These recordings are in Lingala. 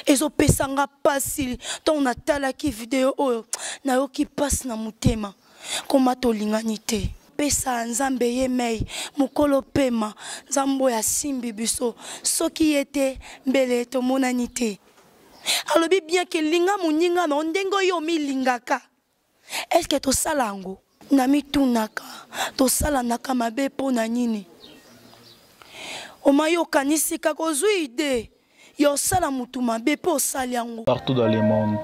ezo pesanga pasi ton natala ki video oyo na yo ki passe na mutema koma tolingani te pesa nzambe ye mei mukolo pema nzambo ya simbi biso soki ete mbele tomonani te alobi bien ke linga muninga na ndengo yo milingaka est-ce que to salango na mitunaka to sala naka mabe pona nini omayo kanisika kozwi ide yo sala mutu mabe po saliango partout dans le monde.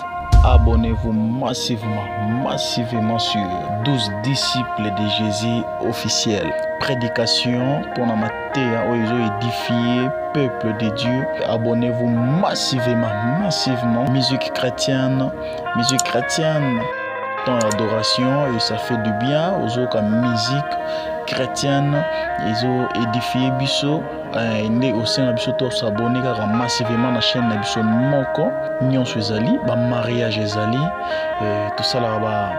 Abonnez-vous massivement sur 12 disciples de Jésus officiels. Prédication pour la matière où ils ont édifié peuple de Dieu. Abonnez-vous massivement. Musique chrétienne, dans l'adoration et ça fait du bien aux autres musique chrétienne. Ils ont édifié Bisso. Au sein de Bisso, s'abonner massivement à la chaîne de Bisso Moko. Nyon Suezali, mariage Ezali, tout ça là,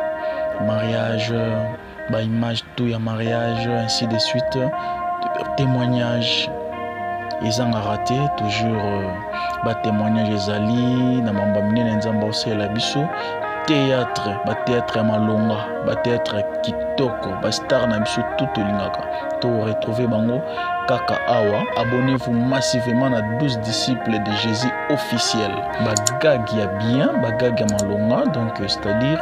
mariage, image, tout y a mariage, ainsi de suite. Témoignage, ils ont raté, toujours témoignage Ezali, na mamba mine nzamba aussi la Bisso. Théâtre malonga, théâtre kitoko, star na biso tout lingaka. To retrouver bango kaka awa. Abonnez-vous massivement à 12 disciples de Jésus officiels. Bagag ya bien, bagag ya malonga, donc c'est-à-dire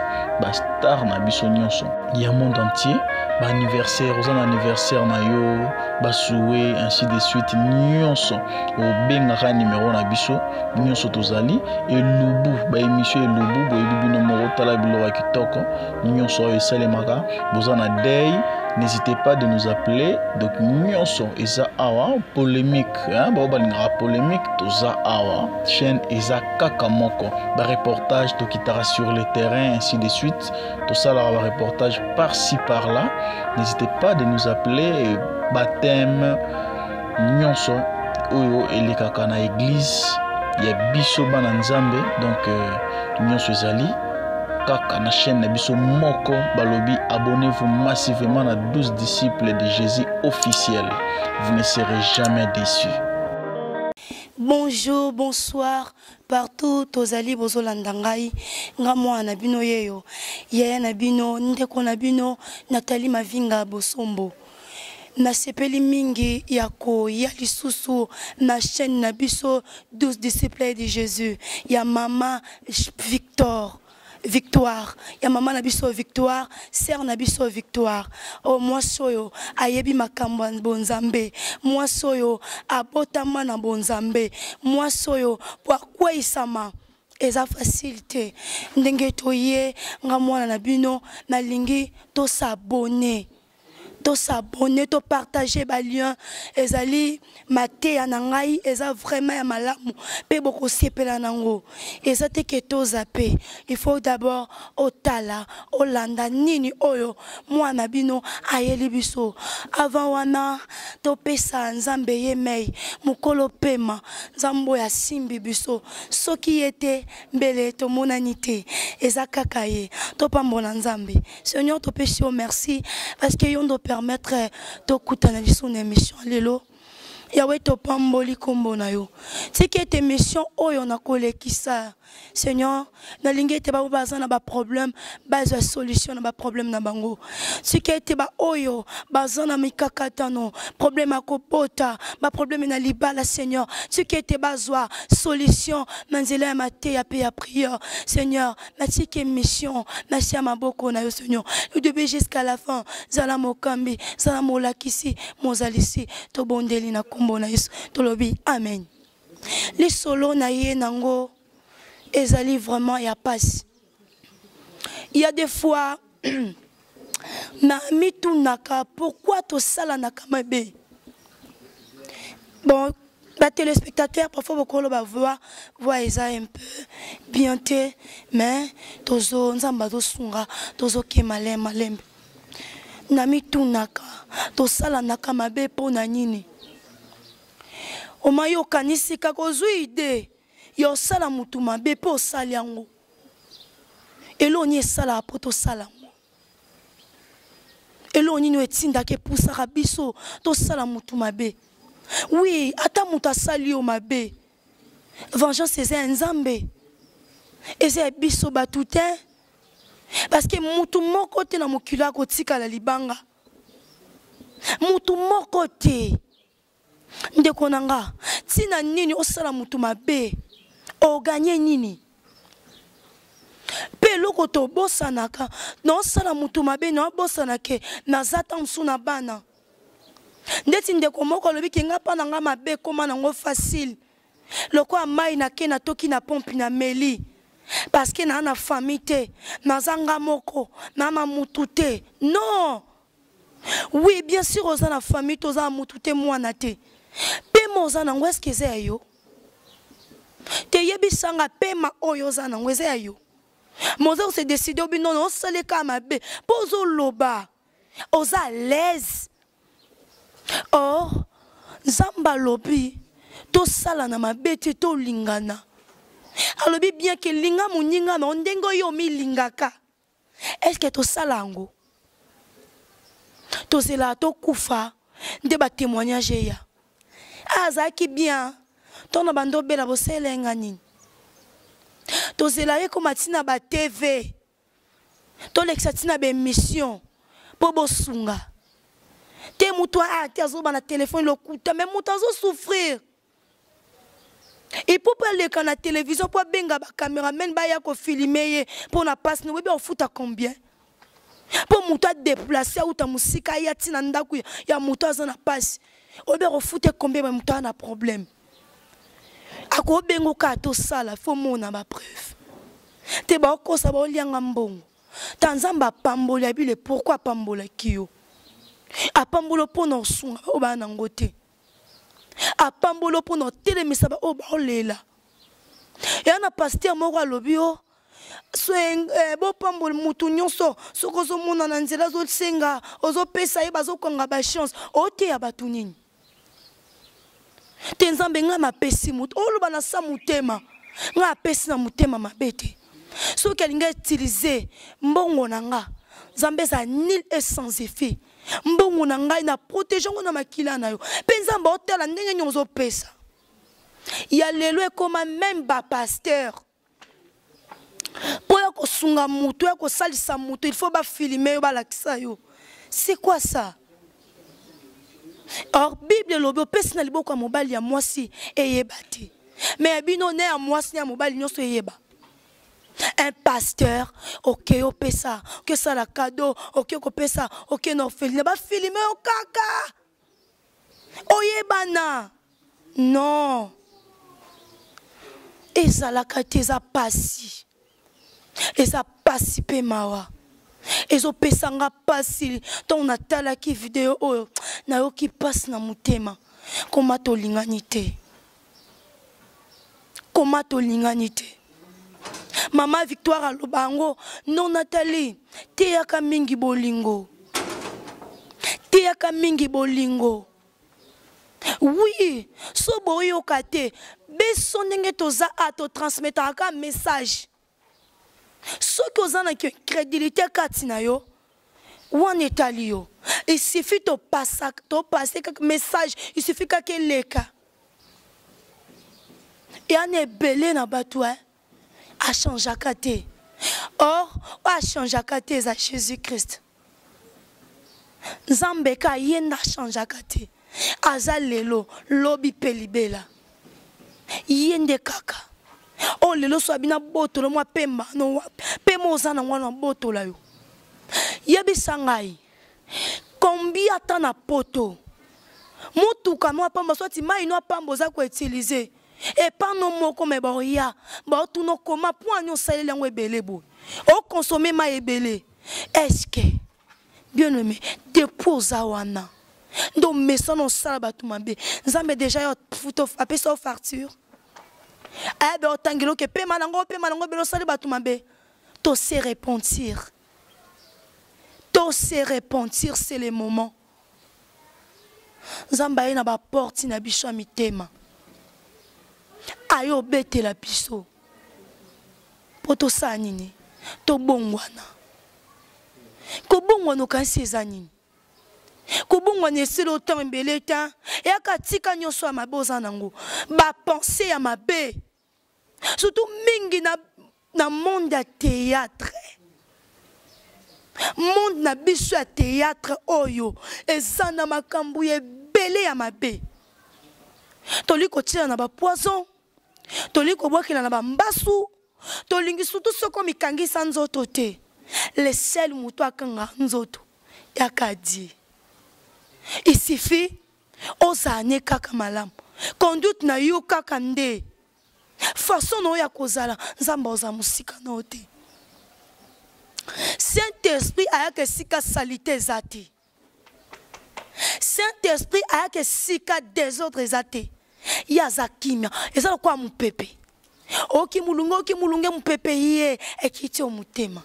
star na biso nyonso. Il y a monde entier, anniversaire, aux anniversaire na yo, souhait ainsi de suite nyonso. Au benga numéro na biso nyonso tozali et lubu émission lubu boyebi tala bilo kitoko nyonso esalemaka bozana day. N'hésitez pas de nous appeler. Donc nyonso eza awa polémique balinga polémique toza awa chaîne eza kaka moko reportage to kitara sur le terrain ainsi de suite tout ça là reportage par-ci par-là. N'hésitez pas de nous appeler. Baptême nyonso oyo elekaka na église ya biso bana nzambe donc nyonso ezali kaka na chaîne na biso moko balobi. Abonnez-vous massivement à 12 disciples de Jésus officiels. Vous ne serez jamais déçus. Bonjour, bonsoir, partout tozali bozolanda ngai nga mwana bino yeyo yaya na bino ndeko na bino Nathalie Mavinga Bosombo. Na sepeli mingi yako ya lisusu na chaîne na biso 12 disciples de Jésus. Ya mama Victoire, ya mama na biso Victoire, sœur na biso Victoire. Oh moi soyo ayebi makambo bonzambe, moi soyo abotama na bonzambe, moi soyo kwa kweisama eza facilité ndenge toye nga mwana na bino na lingi to s'abonner. To s'abonner, to partager ba lien ezali mate ya nangai eza vraiment ya malamu pe boko sepela nango eza te ke to zape. Il faut d'abord otala olanda nini oyo mwana bino ayeli biso avant wana to pesa nzambe ye mei mukolo pema nzambo ya simbi biso soki ete mbele to monani te eza kaka ye to pambona nzambe. Seigneur to pesi o merci parce que yondo permettre de kutana biso na émission lelo Yahweh to pamboli kombo na yo tiki ete émission oyo na kolekisa Seigneur na lingi ete ba bazana ba problème baza solution na ba problème na bango tiki ete ba oyo bazana mikakatano problème akopota ba problème na libala Seigneur tiki ete bazwa solution manzela ya mate ya pe ya prière Seigneur na tiki émission na sia maboko na yo Seigneur du début jusqu'à la fin zala mokambi zala molakisi mozalisi to bondeli na kombo na Yesu to lobi amen. Les solos na ye nango ezali vraiment ya passe. Il y a des fois na mitunaka pourquoi to sala na kamabe. Bon, les téléspectateurs parfois beaucoup va voir ça un peu bien té mais tozo nzamba to sunga tozo kemale malembe. Na mitunaka to sala na kamabe pona nini. Omayo kanisika kozwi ide yo sala mutu mabe po sali yango eloni esala poto sala yango eloni no etinda ke pusaka biso to sala mutu mabe oui ata mutu asali yo mabe vengeance c'est un nzambe. Et c'est biso batoutin. Parce que mutu moko te na mokila kotika la libanga. Mutu moko te. Ndeko nanga, tina nini osala mutu mabe. O gagné nini. Pe loko to bosanaka, na osala mutu mabe na bosanake na zata msuna bana. Ndeti ndeko moko lobi ki nga pa na nga mabe koma nango facile. Loko amai na ke na toki na pompi na meli. Parce que na famille na zanga moko, na mutute. Non. Oui, bien sûr, aux na famille, aux na mutute mwana te. Pe moza na ngwes keze ayo. Te yebi sanga pe ma oyo za na ngwes ayo. Moza se décider obi non, on sale ka mabe. Pozo loba. Oza à l'aise. Or, zamba lobi, to sala na mabe te to lingana. Alors bien que linga muninga na ondengo yo mi lingaka. Est-ce que to salango? To zela to kufa nde ba témoignage ya. Azaki bien. To na bando bela bo selenga nini. To zela ye komatina ba TV. To lexatina ba émission po bo sunga. Te muto a te azoba na téléphone lokuta mais muto azo souffrir. Et pour parler quand la télévision, pour benga ba caméraman ba ya ko filmer pour na passe nous on fout à combien? Pour muto déplacer ou ta musique ya tina ndaku ya muto azana passe. On be fout combien muto na problème. Ako bengo ka to sala faut mona ba preuve. Te ba ko sa ba lianga mbongo. Tanzamba pambola bile pourquoi pambola kiyo? A pambolo pour no sunga o ba na ngote. A pambolo pour no telemisa ba o ba olela. Ya na pasteur moko alobi o so bo pambolo mutu nyonso soko zo mona na nzela zo senga ozo pesa ye bazo konga ba chance o te ya batu nini. Te nzambe nga mapesi mutu o loba na sa mutema nga pesi na mutema mabete. So kelinga utiliser mbongo nanga nzambe za nil et sans effet. Mbongo na ngai na protéger ngo na makila na yo. Penza mba otela ndenge nyonzo pesa. Ya lelo ekoma même ba pasteur. Pour ko sunga mutu ya ko salisa mutu il faut ba filmer ba lakisa yo. C'est quoi ça? Or Bible lobo pesa na liboko mobali ya mwasi eyebati. Mais bino ne ya mwasi ya mobali nyonso eyeba. Un pasteur, ok, au pesa, ok, ça la cadeau, ok, au pesa, ok, non, filme, ba filmer au kaka. Oye bana. Non. Et ça la kate za pasi. Et ça pasi pe mawa. Et ça pesa nga pasi. Ton natala ki vidéo oh na yo ki passe na mutema. Comment to linganité. Comment to linganité. Maman Victoire à Lobango, non Nathalie, teyaka mingi bolingo. Teyaka mingi bolingo. Oui, so boyo kate, besonenge toza a to transmettre un message. So que vous avez une crédibilité katina yo, ou en Italie, il suffit de passer quelques messages, il suffit que leka. Et on est belé na batoué. A changé à côté. Or, a changé à côté à Jésus-Christ. Zambeka yenda changé à côté. Azalelo lobi pelibela. Yende kaka. Oh lelo swabina boto lo mwa pemba no pemo zana ngwana boto la yo. Yebi sangai. Combien atana poto. Mutu kama pamba swati mai no pamba za ko utiliser. Et pas non moko me boya ba tu no koma point nyo salé lango ebele bo o consommer ma ebele est-ce que bien aimé dépose wana ndo meso no sala batu mabe nzambe déjà yo photo apé so facture eh be otangelo ke pe manango belo sala batu mabe to se repentir c'est le moment nzamba ina ba porte na biso mitema. Ayo bete la piso. Poto sanini. To bongwana. Ko bongwana kansi ezanini. Ko bongwana esilo temps mbele temps. Ya katika nyoso ya maboza nango. Ba penser ya mabe. Surtout mingi na monde ya théâtre. Monde na biso ya théâtre oyo eza na makambo ebele ya mabe. Toli kotia na ba poison, toli kobwakela na ba mbasu, tolingi surtout soko mikangisa nzoto te. Le sel muto akanga nzoto yakadi. Il suffit ozane kaka malamu. Conduite na yo kaka nde. Façon no ya kozala nzamba oza musika na ote. Saint-Esprit a que sika salité zati. Saint-Esprit a que sika désordre zati. Ya zakimia. Eza kwa mupepe. Oki mulunge mupepe ye ekiti omutema.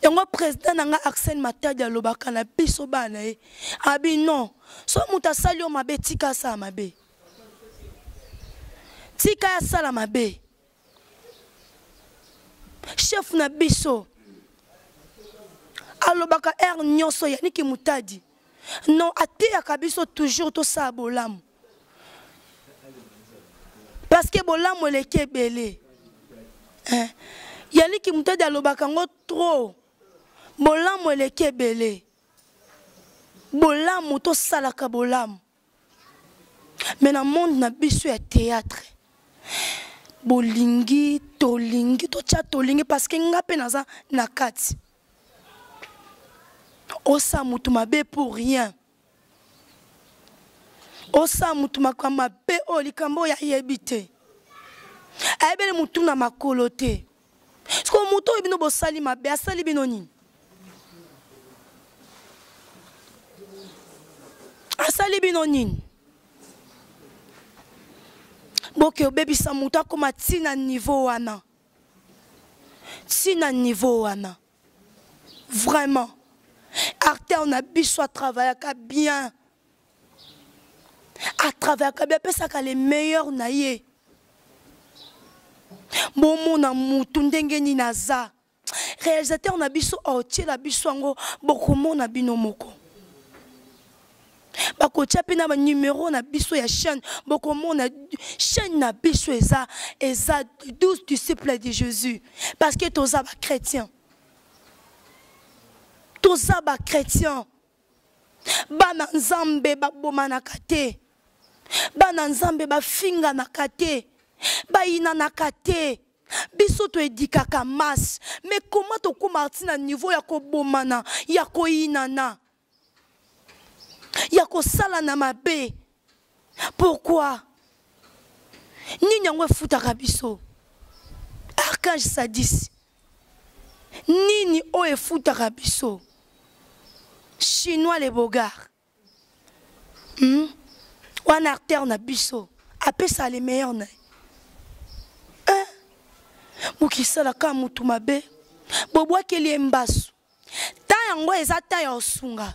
Yango président nanga Arsène Matadi alobaka na biso bana e. Abi non. So mutasali o mabe tika sa mabe. Tika ya sala mabe. Chef na biso alobaka nyonso yaniki mutadi non ateyaka biso toujours to sa bolamu parce que bolamu eleki ebele yaniki mutadi alobaka ngo trop bolamu eleki ebele bolamu to salaka bolamu mais na monde na biso ya théâtre bolingi tolingi tocha tolingi parce que ngape naza nakati osa mutu mabe pour rien osa mutu makama be o likambo ya yebite ayebele mutu na makolo te sko mutu ebino bosali mabe asali bino nini asali bino nini boke obebisa mutu akoma tina niveau wana. Tina niveau wana. Vraiment. Acteur na biso a travaillé bien. A travaillé bien. Pesaka les meilleurs na ye. Bomo na mutu ndenge ni naza. Réalisateur na biso otie la biso ngo bokomo na bino moko. Bako tchapi na ba numéro na biso ya chaîne boko mona chaîne na biso eza 12 disciples de Jésus parce que toza ba chrétien bana nzambe ba bomana kate bana nzambe ba finga na kate ba ina na kate biso to edikaka masse mais comment to komartina niveau ya ko bomana ya ko inana Yako sala na mabe. Pourquoi? Ni nyangwe futa kabiso. Archange Sadis. Ni oe futa kabiso. Chinois les bogards. Wan artère na biso. Appelle ça les meilleurs na. Mukisala ka mutu mabe. Bobwa keli embasu. Ta yango ezata ya osunga.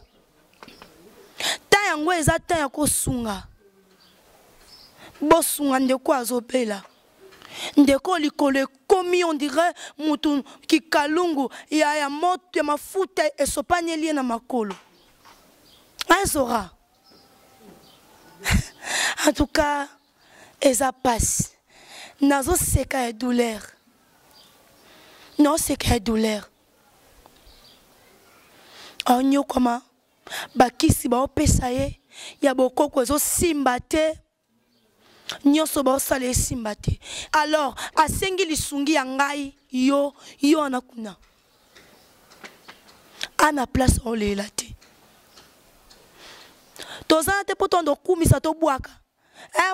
Yango ezata ya kosunga bosunga ndeko azopela ndeko likolo komi on dirait mutu kikalungu ya moto ya mafuta esopanye lié na makolo azora en tout cas eza passe nazo seka ya douleur non seka ya douleur onyo koma bakisi ba opesa ye ya bokoko ezo simba te nyonso ba osala simba te alors asengi lisungi ya ngai yo anakuna ana place olela te tozana te poto ndo kumisa to bwaka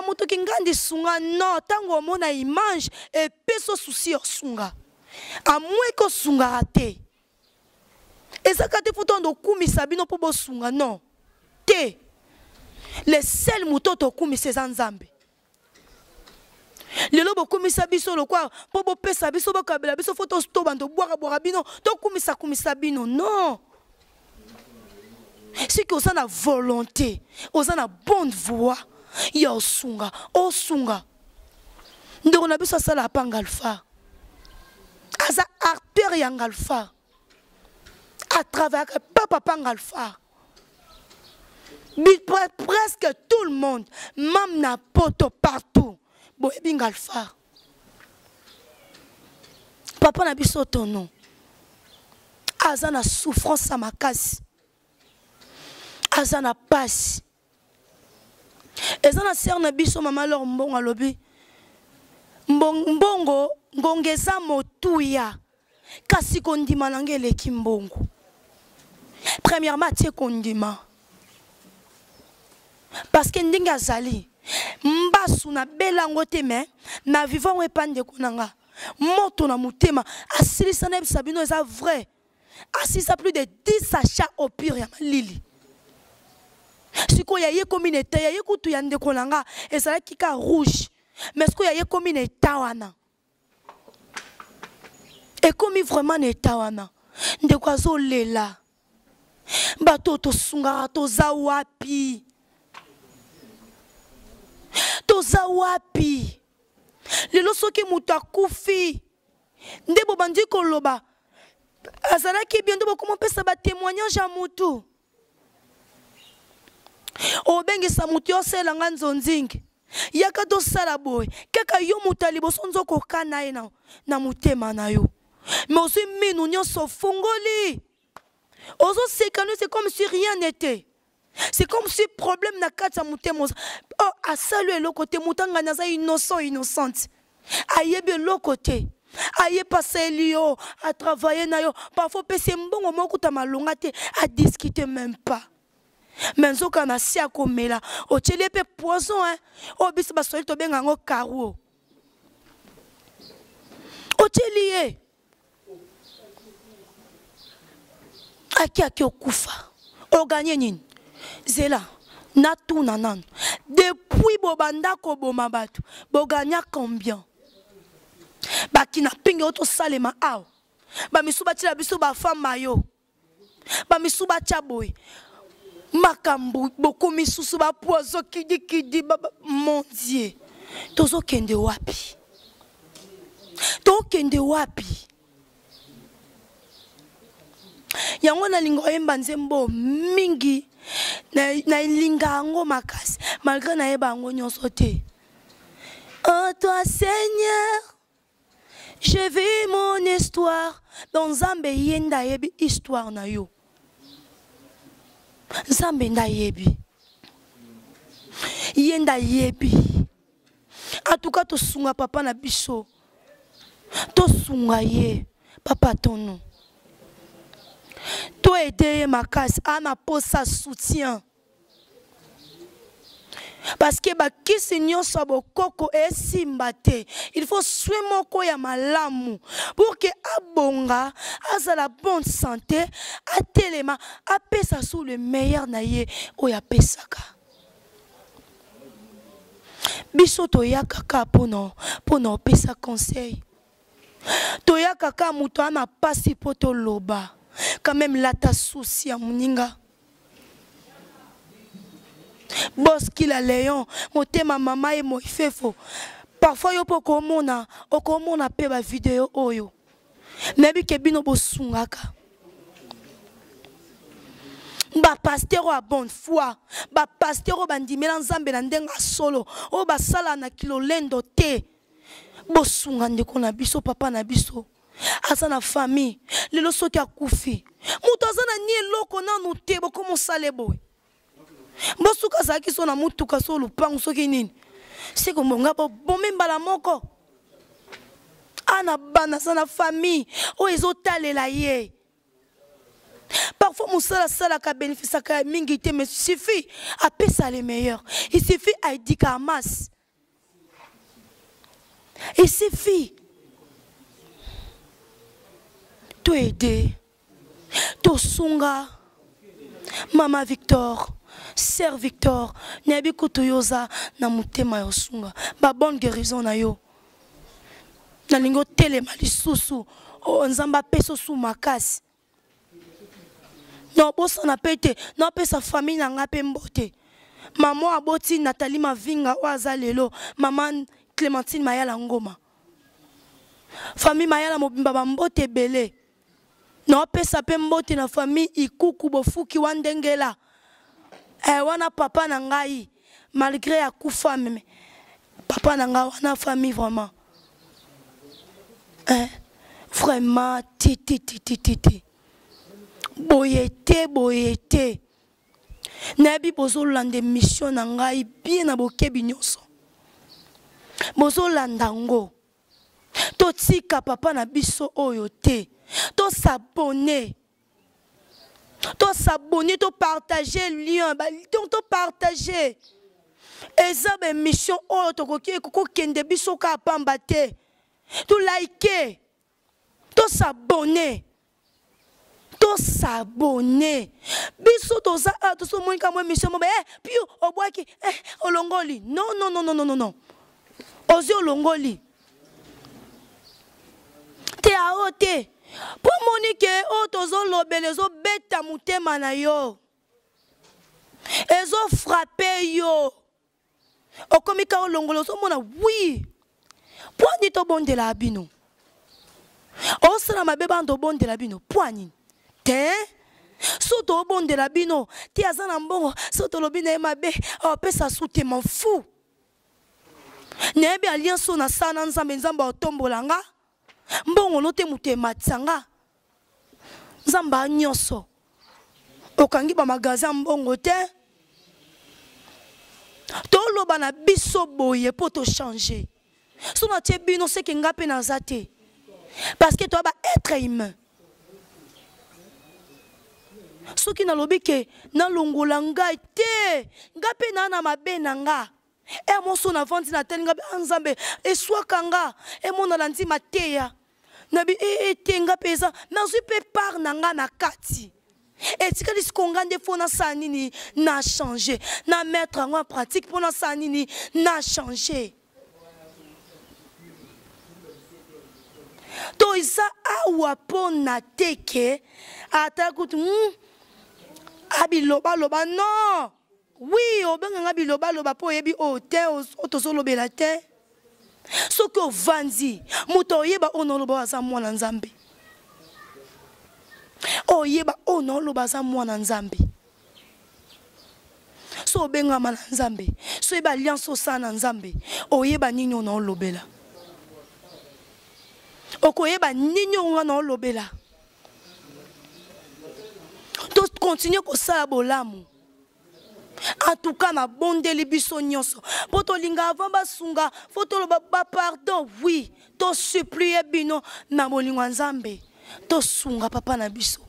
mutu kingandi sunga non tango omona image epeso souci osunga amwe ko sunga te ezaka te poto ndo kumisa bino po bosunga non te le sel muto to kumisa nzambe lelo bokumisa biso lokwa po bopesa biso bakabela biso foto sto bando bwaka bino to kumisa bino non si que osa na volonté osa na bonne voix ya osunga ndeko na biso asala apanga alpha aza artère ya ngalfa à travers papa pangalfa presque tout le monde même na poto partout boy binga alpha. Papa na biso tono. Azana souffrance à ma case. Azana passe. Ezana sœur na biso mama lor mbongo alobi. Mbongo ngongeza motuya. Kasi kondima nangele kimbongo. Premièrement, tie kondima. Parce que ndinga zali. Mbasu na belango te me. Na vivant we pande konanga. Moto na mutema. Asilisa na sabino eza vrai. Asilisa plus de 10 achats au pire ya malili. Siko ya ye komi neta ya ye kutu ya ndeko nanga. Ezala kika rouge. Mais siko ya ye komi neta wana. Et komi vraiment neta wana. Ndeko azo lela. Bato to sungara to za wapi. To za wapi. Lelo soki mutu akufi. Ndebo bandi koloba. Azala ki bien ndebo comment pesa ba témoignage à mutu. Obengisa mutu yosela nga nzonzingi. Yaka to sala boy. Kaka yo mutu liboso nzoko kana ye na mutema na yo. Mais aussi minu nyonso fungoli. Ozo sekanu, c'est comme si rien n'était. C'est comme si problème na kata mutema. Oh, à saluer le côté mutanga naza innocente. Ayebe le côté. Aye passer lio à travailler na yo. Parfois pese mbongo moko ta malonga te à discuter même pas. Mais nzoka na sia komela. O tchele pe poison hein. O biso ba soli to benga ngo karo. O tchelié. Aki okufa. O gagné nini. Zela. Na tout nanan. Depuis bobanda ko boma batu. Bo gagna combien? Baki na pinge oto salema aw. Ba misuba tila biso ba fama yo. Ba misuba chaboy. Makambu boko misusu ba poison kidi mon Dieu. Tozo kende wapi. To kende wapi. Yango na lingo yemba nzembo mingi na linga ngo makasi malgré na yeba ngo nyonso te. Oh toi Seigneur, je vis mon histoire dans Nzambe yenda yebi histoire na yo. Nzambe nda yebi. Yenda yebi. En tout cas to sunga papa na biso. To sunga ye papa tono. To aider ma casse à ma posa soutien. Parce que ba kisi nyonso bokoko esimbate. Il faut soigner moko ya malamu pour que abonga asa la bonne santé a telema a pesa sous le meilleur naie o ya pesaka. Biso to ya kaka pono pesa conseil. To ya kaka muto ana pasi poto loba. Quand même là ta souci à muninga. Boss qui la léon, monter ma maman et moi fait faux. Parfois yo po komona, o komona pe ba vidéo oyo. Nabi ke bino bo sungaka. Ba pasteur a bonne foi, ba pasteur bandimela nzambe na ndenga solo, o ba sala na kilo lendo te. Bo sunga ndeko na biso papa na biso. Asa na famille, lelo soki akufi. Mutu azana ni eloko nanu te bo komo sale boy. Bosuka zaki so na mutuka so lupangu soki nini. Siko mbonga bo bomemba moko. Ana bana sana famille o ezotalela ye. Parfois musala sala ka bénéfice ka mingi te mais suffit à pesa les meilleurs. Il suffit à dika masse. Il suffit to aider. To sunga. Mama Victor. Sœur Victor, Nebi Kutuyoza na mutema yosunga. Ba bonne guérison na yo. Na lingo telema lisusu. O nzamba peso su makasi. Non bosa na pete, non pesa famille na ngape mbote. Maman aboti Nathalie Mavinga waza lelo, maman Clémentine Mayala ngoma. Famille Mayala mobimba bambote belé. Non pesa pe mbote na famille ikuku bofuki wandengela. Wana papa na ngai malgré akufa meme Papa nanga wana famille vraiment. Hein? Vraiment ti. Boyete. Nabi bozo lande mission nanga bien na bokebi nyonso. Bozo landango. To tika papa na biso oyo te. To s'abonner. To partager lien, to partager. Eza be mission oyo to kende biso ka pamba te. To liker. To s'abonner. Biso to za to so monika mo mission mo piu obwaki olongoli. Non. Ozi olongoli. Te aote. Pour monique o tozo lobele zo beta mutema na yo. Ezo frappé yo. Okomika olongolo so mona oui. Poani to bonde la bino. Osra mabeba ndo bonde la bino. Poani. Te soto bonde la bino. Ti azana mbongo soto lobine mabe. O pesa soute m'en fou. Nebe alliance na sana nzambe nzamba otombolanga. Mbongo note mutema tsanga. Nzamba nyonso. Okangi ba magasin mbongo te. Toloba na biso boye pour te changer. So na tie bino se ke ngape na zate. Parce que toi ba être humain. So ki na lobi ke na longola ngai te. Ngape na mabe na nga. E moso na vandi na tel ngabe anzambe e swakanga e mona landi mateya. Nabi tenga pesa nazwi pe par nanga na kati. Et si kali skonga ndefo na sanini na changer na mettre en pratique pour na sanini na changer. To isa awa pona teke atakutu abiloba loba non. Oui, obenga biloba po yebi o te o tozolo bela te. Soko vanzi muto yeba onoloba za mwana nzambe. O yeba onoloba za mwana nzambe. So benga mana nzambe. So yeba alliance sana nzambe. O yeba nini onolobela. Oko yeba nini onolobela. To continue ko sala bolamu. En tout cas, na bondeli biso nyonso. Poto linga avant basunga, foto lo ba pardon, oui. To supplier bino na bolingo nzambe. To sunga papa na biso.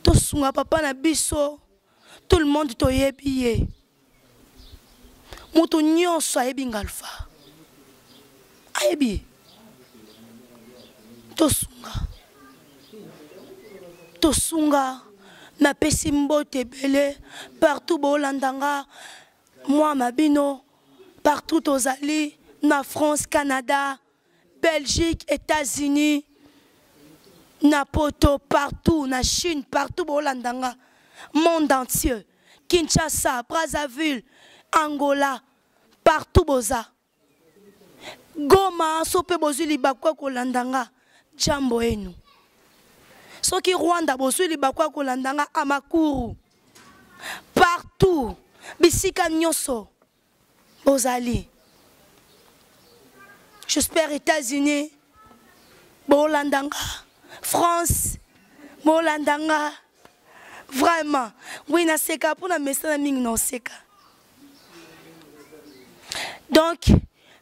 To sunga papa na biso. Tout le monde to yebiye. Muto nyonso ayebi ngalfa. Ayebi. To sunga. To sunga. Na pesimbo tebele partout bolandanga moi mabino partout aux alliés na France, Canada, Belgique, États-Unis, na poto partout na Chine partout bolandanga monde entier Kinshasa, Brazzaville, Angola partout boza Goma sope bozuli bakwa kolandanga jambo enu. Soki Rwanda bosuli bakwa kolandanga amakuru partout bisika nyonso bozali. J'espère États-Unis bolandanga France bolandanga vraiment oui na seka pour na message mingi na seka. Donc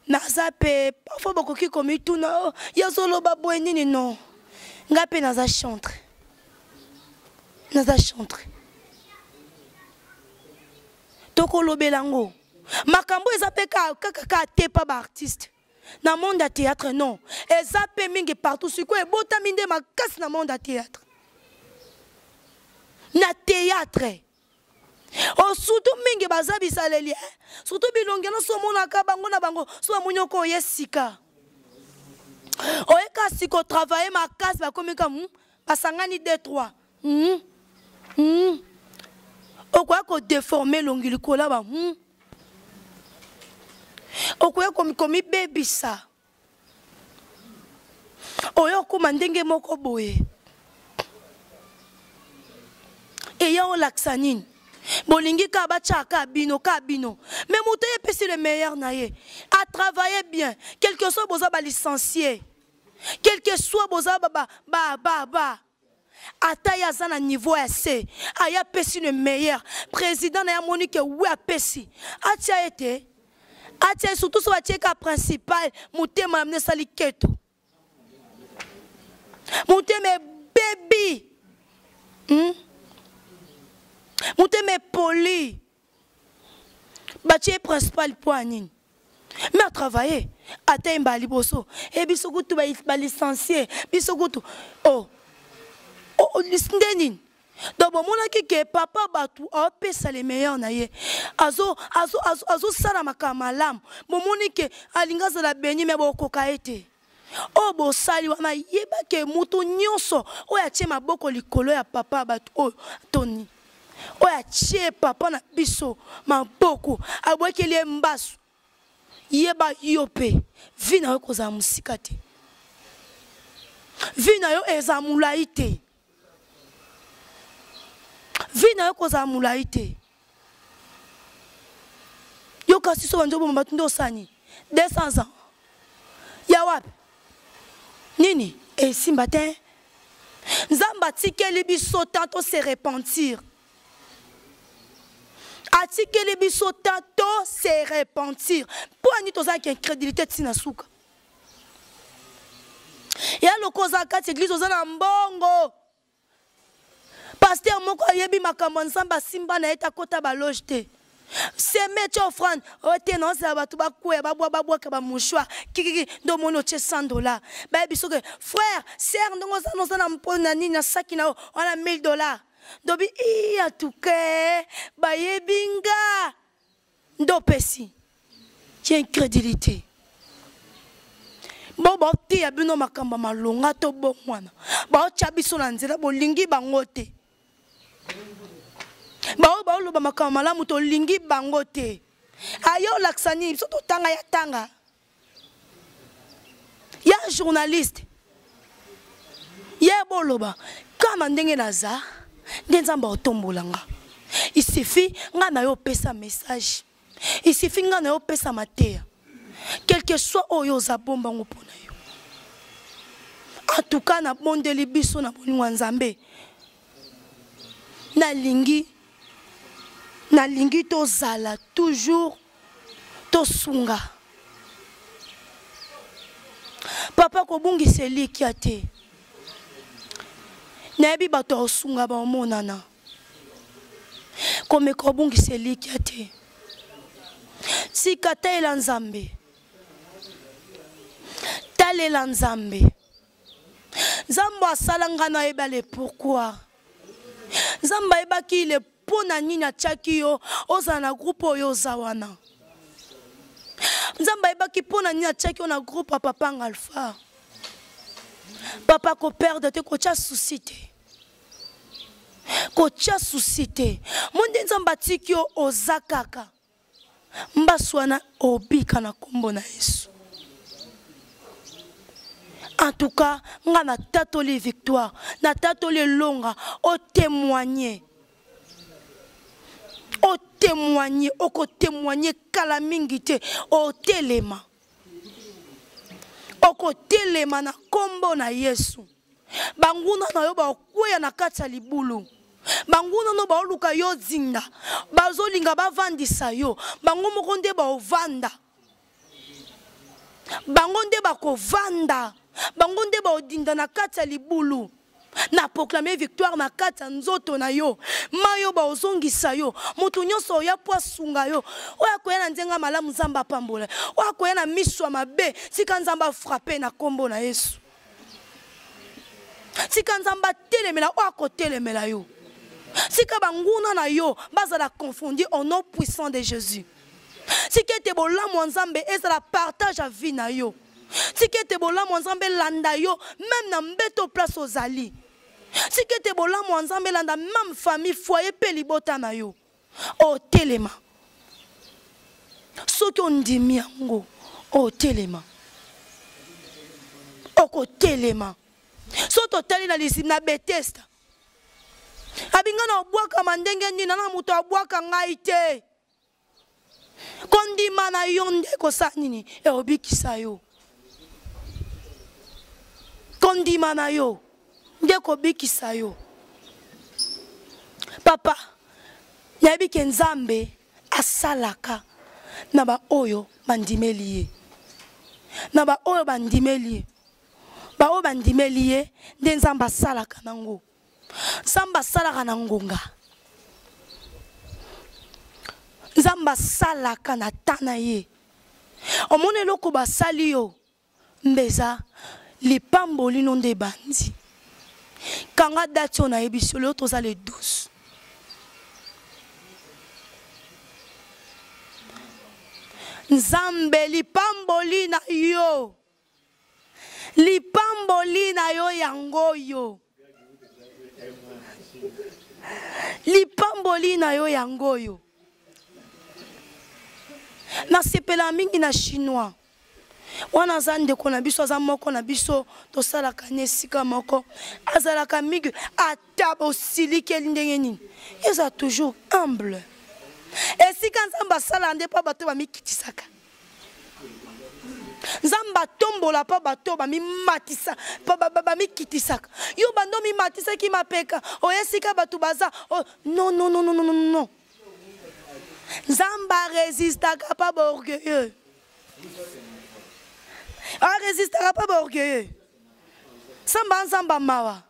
nazape parfois bokoki komi tuna yazolo babwenini non. Ngape naza chantre. Toko lobelango. Makambo ezape ka tepa ba artiste. Na monde à théâtre non. Ezape mingi partout siko e bota minde makasi na monde à théâtre. Na théâtre. O surtout mingi bazabi saleli. Surtout bilonge na so mona ka bango na bango so munyoko yesika. Oeka siko travailler ma casse ba comme comme basangani 2-3 okwa ko déformer longili kola ba okwa komi baby sa oyo kuma ndenge moko boye e ya o laksanine Bolingi ka bacha ka bino. Mais Moutaye pesi le meilleur naye. A travailler bien. Quel que soit boza ba licencié. Quel que soit boza ba. Ataya zana niveau assez. Aya pesi le meilleur. Président na ya Monique oui a pesi. Atia été. Atia surtout so atia principal. Moutaye m'amener sali keto. Moutaye me baby. Moutaye me poli. Bâti principal poignine. Mais à travailler. Atteint bali bosso. Et bisogutu ba licencié. Bisogutu. Oh, listening. Donc bon mona que papa batu a pesa les meilleurs naie. Azo sala makamalam. Bon moni que alinga za la beni me bo kokaete. Oh bo sali wana yeba ke mutu nyonso. O ya tie maboko likolo ya papa batu. Oh Tony. Oya tie papa na biso maboko abwekeli mbasu yeba yope vina yo koza musika te vina yo eza mulai te vina yo koza mulai te yo kasi so banjo bomba tundo sani 200 ans ya wapi nini e simba te nzamba tikeli biso tanto se repentir. Atikeli biso tanto se repentir. Pour ani toza ki incrédulité tina suka. Ya lokoza kati église oza na mbongo. Pasteur moko yebi makambo nsamba simba na eta kota ba loge te. Se meche offrande, ote non sa batu ba kuya ba bois ka ba mouchoir. Kiki do mono che $100. Ba biso ke frère, sœur ndongo za no za na mpona nini na saki na wana $1000. Dobi iya tuke ba yebinga ndo pesi. Qui incrédulité. Bo ba ti ya bino makamba malonga to bo mwana. Ba o chabiso na nzela bo lingi bangote. Ba lo ba makamba malamu to lingi bangote. Ayo laksani so to tanga ya tanga. Ya journaliste. Ya boloba kama ndenge naza. Il suffit nga yo pesa message. Il suffit nga yo pesa matea. Quel que soit oyo za bomba ngopona yo. En tout cas na bondeli biso na bolingo nzambe. Na lingi to zala toujours to sunga. Papa ko bungi seli kiate. Nabi bato osunga ba omonana. Kome kobungi seliki ate. Sikata ela nzambe. Talela nzambe. Nzambo asalanga na ebale pourquoi. Nzambo ebaki le pona nini achaki yo oza na groupe oyo zawana. Nzambo ebaki pona nini achaki yo na groupe a papa Alpha. Papa ko perdre te ko cha souci te. Kocha susite monde nzamba tikyo ozakaka mbaswana obika na kombo na Yesu. En tout cas nga na tatoli victoire na tatoli longa o témoigner oko témoigner kala mingi te o telema oko telema na kombo na Yesu. Banguna na yo ba okuya na kati ya libulu. Banguna no ba oluka yo zinda. Bazolinga bavandisa yo. Bango moko nde ba ovanda. Bango nde ba kovanda. Bango nde ba odinda na kati ya libulu. Na proclamer victoire na kati ya nzoto na yo. Mayo ba ozongisa yo. Mutu nyonso ya poasunga yo. Oya koya na nzenga malamu Nzamba pambola. Oya koya na miswa mabe. Sika Nzamba frapper na kombo na Yesu. Sika Nzamba telemela oako telemela yo. Sika banguna na yo bazala confondu au nom puissant de Jésus. Sika te bolamu Nzambe ezala partage à vie na yo. Sika te bolamu Nzambe landa yo même na mbeto place ozali. Sika te bolamu Nzambe landa même famille foyer pe libota na yo. O telema. Soki ondimi yango o telema. Oko telema. Soto tali na lisina Bethesda. abinga na obwaka mandenge nini na muto abwaka ngai te kondima na yo nde kosa nini obikisa yo kondima na yo nde kobikisa yo papa nayebi ke Nzambe asalaka na ba oyo bandimeli ye na ba oyo bandimeli ye ba oyo bandimeli ye nde Nzambe asalaka nango Nzambe asalaka na ngonga Nzambe asalaka na tana ye omone eloko basali yo mbeza lipamboli no nde bandi kanga dati oyo nayebi so leo toza le 12 Nzambe lipamboli na yo yango yo lipamboli na yo yango yo na sepela mingi na chinois wana za ndeko na biso aza moko na biso tosalaka nesika moko azalaka mingi ata bosilikeli ndenge nini eza toujours humble esika Nzambe asala nde pa bato bamikitisaka Nzambe tombola pa bato bamimatisa bamikitisaka yo bando mimatisaki mapeka oyesika bato baza non Nzambe résistaka pa ba orgueilleux résistaka pa ba orgueilleux Nzambe mawa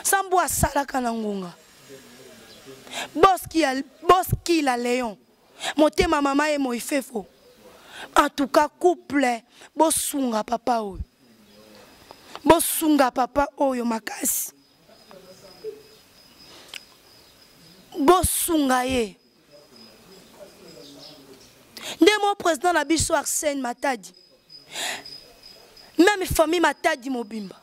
Nzambe asalaka na ngonga Boski la Léon motema mama et moifefo en tout cas couple bosunga papa oyo makasi bosunga ye nde mon président na biso Arsène Matadi même famille Matadi mobimba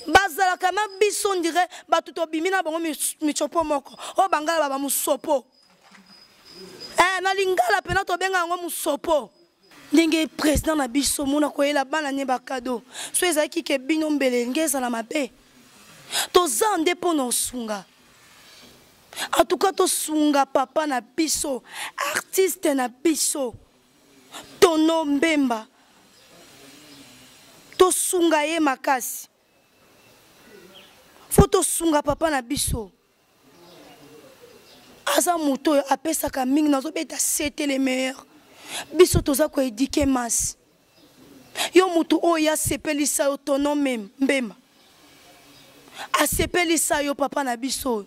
bazalaka ma biso on dirait batu to bimina bango michopo moko o bangala baba musopo na lingala pena to benga ngo musopo ndenge président na biso mona koyela bana ne ba cadeau so ezaki ke bino mbele ngeza na mabe to zande pono sunga en tout cas to sunga papa na biso artiste na biso Tono Mbemba to sunga ye makasi Foto sunga papa na biso aza moto apesaka mingi nazo beta c'était les meilleurs biso toza ko éduquer mas yo moto oya sepelisa yo Tono Mbemba asepelisa yo papa na biso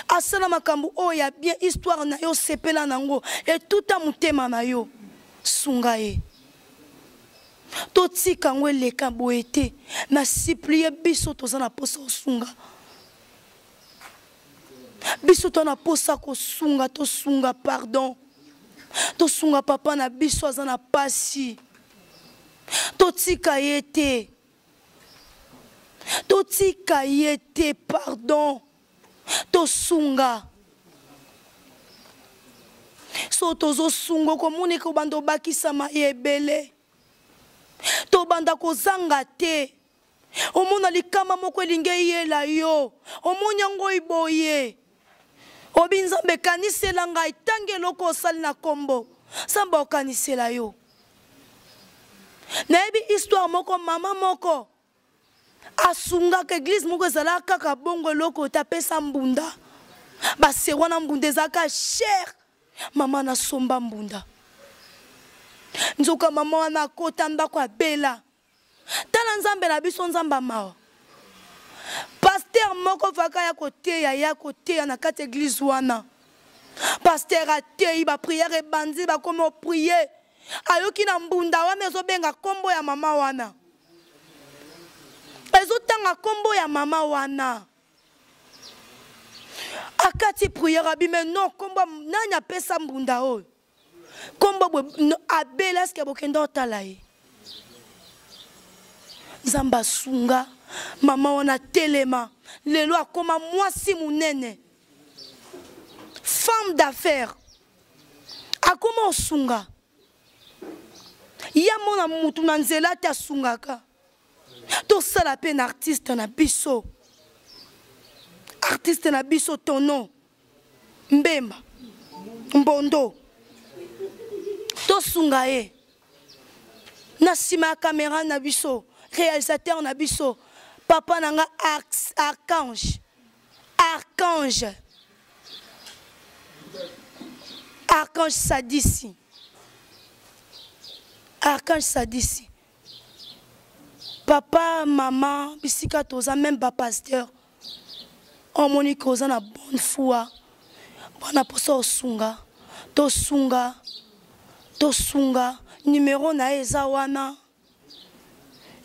asala makambo oya bien histoire na yo sepela nango et tout a mutema na yo sunga ye totika ngo eleka boete na supplier biso toza na posa osunga biso to na posa ko sunga to sunga pardon to sunga papa na biso aza na pasi totika yete pardon to sunga so tozo sungo ko moni ko bando bakisa ma yebele to banda ko zanga te omona likama moko elinge yela yo omoni yango iboye obinzambe kanisela ngai tange loko osali na kombo samba okanisela yo nayebi histoire moko mama moko asunga ke église moko ezala kaka bongo loko tapesa mbunda base wana mbunda ezaka cher mama na somba mbunda nzoka mama wana kota ndako abela tala Nzambe na biso Nzamba mawa pasteur moko faka ya koteya na kati église wana pasteur ateyi ba prière ebandi ba komo prier ayoki na mbunda wana ezobenga kombo ya mama wana ezotanga kombo ya mama wana akati prière abime non kombo nani apesa mbunda oyo kombo abela eske bokenda otala ye Nzamba sunga mama wana telema lelo akoma mwasi munene femme d'affaires akoma osunga ya mona mutu na nzela te asungaka tosala pe na artiste na biso artiste na biso Tono Mbemba Mbondo tosunga ye na sima ya caméra na biso réalisateur na biso papa nanga Archange Sadisi papa maman bisika toza même ba pasteur on monique oza na bonne foi bana poso osunga tosunga numéro na eza wana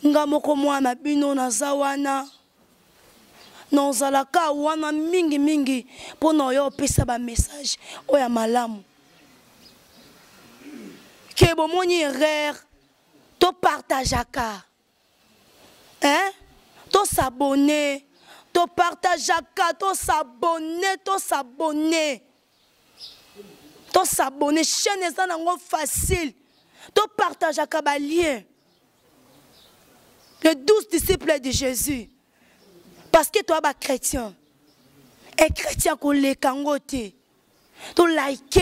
nga moko mwana bino naza wana nozalaka wana mingi mpona oyo opesa ba message oya malamu ke bomoni erreur to partageaka to s'abonner to partageaka to s'abonner chaîne eza nango facile to partageaka ba lien les 12 disciples de Jésus parce que toi ba chrétien et chrétien ko lekango te to like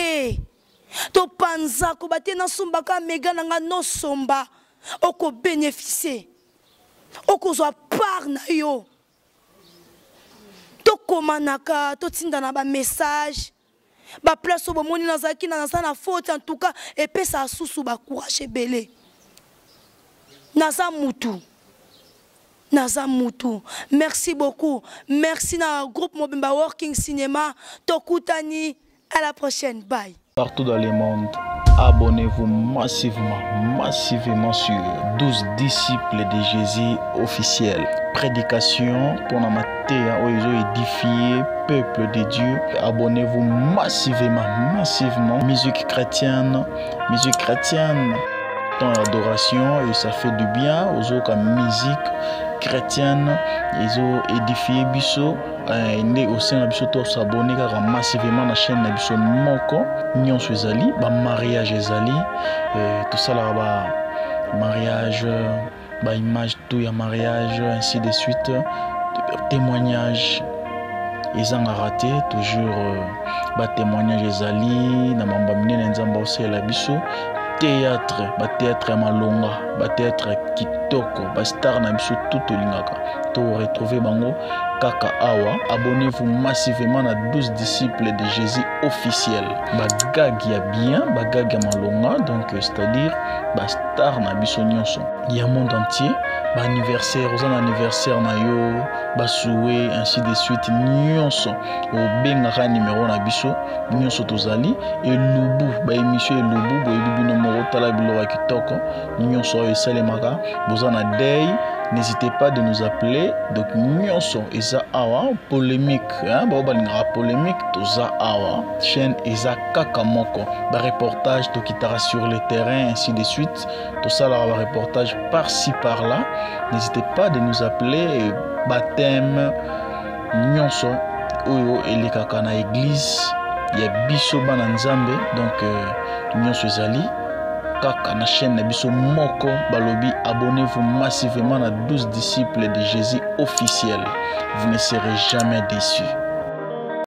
to panza ko batie na somba ka mega nanga no somba oko bénéficier oko zo part na yo to komanaka to tinda na ba message ba place bo moni na zaki na na faute en tout cas et pe ça susu ba courage belé naza mutu merci beaucoup merci na groupe Mobimba Working Cinéma tokutani à la prochaine bye. Partout dans le monde, abonnez-vous massivement sur 12 disciples de Jésus officiels. Prédication pour la matière où ils ont édifié peuple de Dieu. Abonnez-vous massivement. Musique chrétienne, dans l'adoration et ça fait du bien aux autres comme musique chrétienne. Ils ont édifié Bisso. Né au sein de Bisso, tous s'abonner massivement à la chaîne de Bisso Moko. Nyon Suezali, mariage Ezali, tout ça là, mariage, image, tout y a mariage, ainsi de suite. Témoignage, ils ont raté, toujours témoignage Ezali, na mambamine nzamba aussi la Bisso. Théâtre malonga, théâtre kitoko, star na biso tout olingaka. To retrouver bango kaka awa. Abonnez-vous massivement à 12 disciples de Jésus officiels. Bagag ya bien, bagag ya malonga, donc c'est-à-dire star na biso nyonso. Il y a monde entier, anniversaire, aux anniversaire na yo, souhait ainsi de suite nyonso. Au benga numéro na biso nyonso tozali et lubu émission lubu boyebi tala bilora kitoko nyonso esalemaka bozana day. N'hésitez pas de nous appeler. Donc nyonso eza awa polémique balinga polémique toza awa chaîne eza kaka moko ba reportage to kitara sur le terrain ainsi de suite tout ça là ba reportage par-ci par-là. N'hésitez pas de nous appeler. Baptême nyonso oyo elekaka na église ya biso bana nzambe donc nyonso ezali kaka na chaîne na biso moko balobi. Abonnez-vous massivement à 12 disciples de Jésus officiels. Vous ne serez jamais déçus.